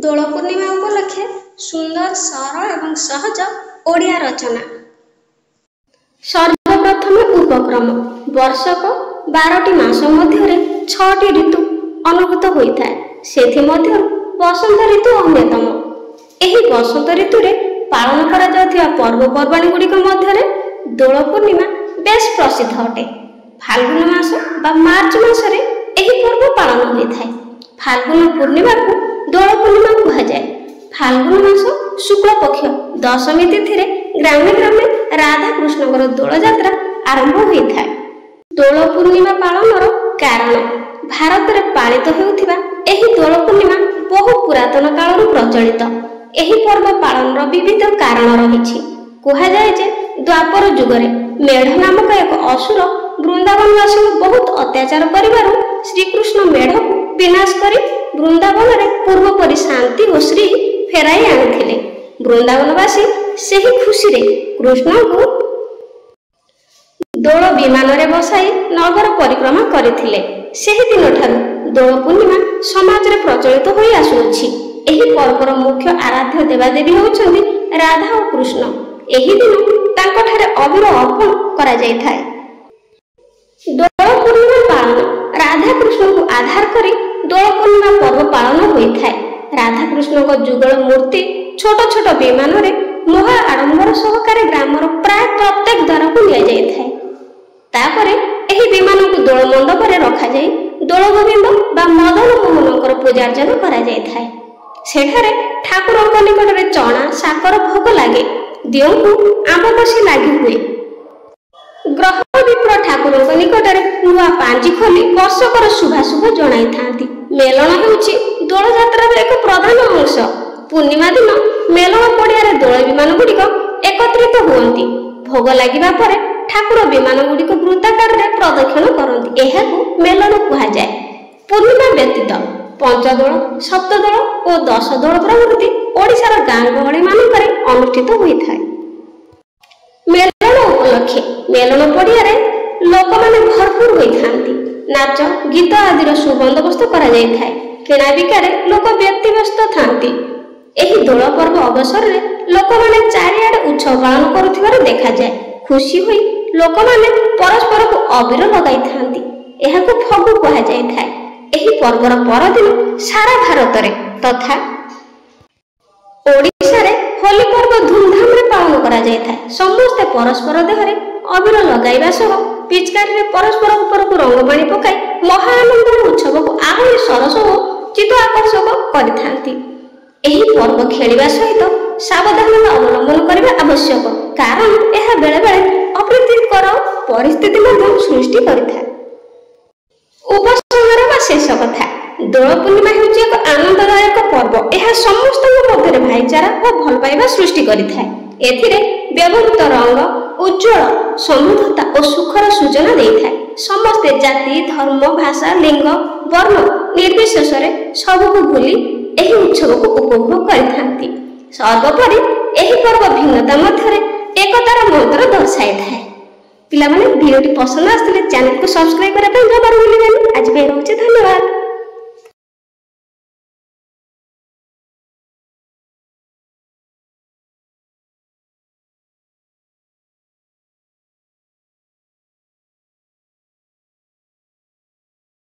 ଦୋଳ ପୂର୍ଣ୍ଣିମା ଉପଲକ୍ଷେ ସୁନ୍ଦର ସରଳ ଏବଂ ସହଜ ଓଡ଼ିଆ ରଚନା। ସର୍ବପ୍ରଥମେ ଉପକ୍ରମ। ବର୍ଷକ 12ଟି ମାସ ମଧ୍ୟରେ 6ଟି ଋତୁ ଅନୁଭୂତ ହୋଇଥାଏ। ସେଥିମଧ୍ୟରୁ ବସନ୍ତ ଋତୁ ଅନ୍ୟତମ। ଏହି ବସନ୍ତ ଋତୁରେ ପାଳନ କରାଯାଉଥିବା ପର୍ବପର୍ବାଣୀ ଗୁଡ଼ିକ ମଧ୍ୟରେ ଦୋଳ ପୂର୍ଣ୍ଣିମା ବେଶ ପ୍ରସିଦ୍ଧ ଅଟେ। ଫାଲ୍ଗୁନ ମାସ ବା ମାର୍ଚ୍ଚ ମାସରେ ଏହି ପର୍ବ ପାଳନ ହୋଇଥାଏ। ଫାଲ୍ଗୁନ ପୂର୍ଣ୍ଣିମାକୁ ଦୋଳ ପୂର୍ଣ୍ଣିମା କୁହାଯାଏ। ଫାଲ୍ଗୁନ ମାସ ଶୁକ୍ଳପକ୍ଷ ଦଶମୀ ତିଥିରେ ଗ୍ରାମେ ଗ୍ରାମେ ରାଧାକୃଷ୍ଣଙ୍କର ଦୋଳଯାତ୍ରା ଆରମ୍ଭ ହୋଇଥାଏ। ଦୋଳ ପୂର୍ଣ୍ଣିମା ପାଳନର କାରଣ। ଭାରତରେ ପାଳିତ ହେଉଥିବା ଏହି ଦୋଳ ପୂର୍ଣ୍ଣିମା ବହୁ ପୁରାତନ କାଳରୁ ପ୍ରଚଳିତ। ଏହି ପର୍ବ ପାଳନର ବିବିଧ କାରଣ ରହିଛି। କୁହାଯାଏ ଯେ ଦ୍ୱାପର ଯୁଗରେ ମେଢ଼ ନାମକ ଏକ ଅସୁର ବୃନ୍ଦାବନବାସୀଙ୍କୁ ବହୁତ ଅତ୍ୟାଚାର କରିବାରୁ ଶ୍ରୀକୃଷ୍ଣ ମେଢ଼କୁ ବିନାଶ କରି ବୃନ୍ଦାବନରେ ପୂର୍ବପରି ଶାନ୍ତି ଓ ଶ୍ରୀ ଫେରାଇ ଆଣିଥିଲେ। ବୃନ୍ଦାବନବାସୀ ସେହି ଖୁସିରେ କୃଷ୍ଣଙ୍କୁ ଦୋଳ ବିମାନରେ ବସାଇ ନଗର ପରିକ୍ରମା କରିଥିଲେ। ସେହି ଦିନଠାରୁ ଦୋଳ ପୂର୍ଣ୍ଣିମା ସମାଜରେ ପ୍ରଚଳିତ ହୋଇ ଆସୁଅଛି। ଏହି ପର୍ବର ମୁଖ୍ୟ ଆରାଧ୍ୟ ଦେବାଦେବୀ ହେଉଛନ୍ତି ରାଧା ଓ କୃଷ୍ଣ। ଏହି ଦିନ ତାଙ୍କଠାରେ ଅବିର ଅର୍ପଣ କରାଯାଇଥାଏ। ଦୋଳ ପୂର୍ଣ୍ଣିମା ପାଳନ। ରାଧାକୃଷ୍ଣଙ୍କୁ ଆଧାର କରି ଦୋଳ ପୂର୍ଣ୍ଣିମା ପର୍ବ ପାଳନ ହୋଇଥାଏ। ରାଧାକୃଷ୍ଣଙ୍କ ଯୁଗଳ ମୂର୍ତ୍ତି ଛୋଟ ଛୋଟ ବିମାନରେ ମହା ଆଡ଼ମ୍ବର ସହକାରେ ଗ୍ରାମର ପ୍ରାୟ ପ୍ରତ୍ୟେକ ଦ୍ୱାରକୁ ନିଆଯାଇଥାଏ। ତାପରେ ଏହି ବିମାନକୁ ଦୋଳ ମଣ୍ଡପରେ ରଖାଯାଇ ଦୋଳ ଗୋବିନ୍ଦ ବା ମଦନ ମୋହନଙ୍କର ପୂଜାର୍ଚ୍ଚନା କରାଯାଇଥାଏ। ସେଠାରେ ଠାକୁରଙ୍କ ନିକଟରେ ଚଣା ସାକର ଭୋଗ ଲାଗେ। ଦିଅଙ୍କୁ ଆମ୍ବକଷି ଲାଗି ହୁଏ। ଗ୍ରହ ବିପ୍ର ଠାକୁରଙ୍କ ନିକଟରେ ନୂଆ ପାଞ୍ଜି ଖୋଲି ବର୍ଷକର ଶୁଭାଶୁଭ ଜଣାଇଥାନ୍ତି। ମେଲଣ ହେଉଛି ଦୋଳଯାତ୍ରାର ଏକ ପ୍ରଧାନ ଅଂଶ। ପୂର୍ଣ୍ଣିମା ଦିନ ମେଲଣ ପଡ଼ିଆରେ ଦୋଳ ବିମାନ ଗୁଡ଼ିକ ଏକତ୍ରିତ ହୁଅନ୍ତି। ଭୋଗ ଲାଗିବା ପରେ ଠାକୁର ବିମାନ ଗୁଡ଼ିକ ବୃତ୍ତାକାରରେ ପ୍ରଦକ୍ଷିଣ କରନ୍ତି। ଏହାକୁ ମେଲଣ କୁହାଯାଏ। ପୂର୍ଣ୍ଣିମା ବ୍ୟତୀତ ପଞ୍ଚଦୋଳ, ସପ୍ତଦୋଳ ଓ ଦଶଦୋଳ ପ୍ରଭୃତି ଓଡ଼ିଶାର ଗାଁ ଗହଳି ମାନଙ୍କରେ ଅନୁଷ୍ଠିତ ହୋଇଥାଏ। ମେଲଣ ଉପଲକ୍ଷେ ମେଲଣ ପଡ଼ିଆରେ ଲୋକମାନେ ଭରପୁର ହୋଇଥାନ୍ତି। ନାଚ ଗୀତ ଆଦିର ସୁବନ୍ଦୋବସ୍ତ କରାଯାଇଥାଏ। କିଣାବିକାରେ ଲୋକ ବ୍ୟତିବ୍ୟସ୍ତ ଥାନ୍ତି। ଏହି ଦୋଳ ପର୍ବ ଅବସରରେ ଲୋକମାନେ ଚାରିଆଡ଼େ ଉତ୍ସବ ପାଳନ କରୁଥିବାର ଦେଖାଯାଏ। ଖୁସି ହୋଇ ଲୋକମାନେ ପରସ୍ପରକୁ ଅବିର ଲଗାଇଥାନ୍ତି। ଏହାକୁ ଫଗୁ କୁହାଯାଇଥାଏ। ଏହି ପର୍ବର ପରଦିନ ସାରା ଭାରତରେ ତଥା ଓଡ଼ିଶାରେ ହୋଲି ପର୍ବ ଧୁମଧାମରେ ପାଳନ କରାଯାଇଥାଏ। ସମସ୍ତେ ପରସ୍ପର ଦେହରେ ଅବିର ଲଗାଇବା ସହ ପିଚକାରୀରେ ପରସ୍ପର ଉପରକୁ ରଙ୍ଗପାଣି ପକାଇ ମହା ଆନନ୍ଦର ଉତ୍ସବକୁ ଆହୁରି ସରସ ଓ ଚିତ୍ତ ଆକର୍ଷକ କରିଥାନ୍ତି। ଏହି ପର୍ବ ଖେଳିବା ସହିତ ସାବଧାନତା ଅବଲମ୍ବନ କରିବା ଆବଶ୍ୟକ, କାରଣ ଏହା ବେଳେବେଳେ ଅପ୍ରୀତିକର ପରିସ୍ଥିତି ମଧ୍ୟ ସୃଷ୍ଟି କରିଥାଏ। ଉପସଂହାର ବା ଶେଷ କଥା। ଦୋଳ ପୂର୍ଣ୍ଣିମା ହେଉଛି ଏକ ଆନନ୍ଦଦାୟକ ପର୍ବ। ଏହା ସମସ୍ତଙ୍କ ମଧ୍ୟରେ ଭାଇଚାରା ଓ ଭଲ ପାଇବା ସୃଷ୍ଟି କରିଥାଏ। ଏଥିରେ ବ୍ୟବହୃତ ରଙ୍ଗ ଉଜ୍ଜ୍ୱଳ ସମୃଦ୍ଧତା ଓ ସୁଖର ସୂଚନା ଦେଇଥାଏ। ସମସ୍ତେ ଜାତି, ଧର୍ମ, ଭାଷା, ଲିଙ୍ଗ, ବର୍ଣ୍ଣ ନିର୍ବିଶେଷରେ ସବୁକୁ ଭୁଲି ଏହି ଉତ୍ସବକୁ ଉପଭୋଗ କରିଥାନ୍ତି। ସର୍ବୋପରି ଏହି ପର୍ବ ଭିନ୍ନତା ମଧ୍ୟରେ ଏକତାର ମନ୍ତ୍ର ଦର୍ଶାଇଥାଏ। ପିଲାମାନେ ଭିଡ଼ିଓଟି ପସନ୍ଦ ଆସିଥିଲେ ଚ୍ୟାନେଲକୁ ସବସ୍କ୍ରାଇବ କରିବା ପାଇଁ ଜମାରୁ ଭୁଲିବେନି। ଆଜି ପାଇଁ ରହୁଛି, ଧନ୍ୟବାଦ।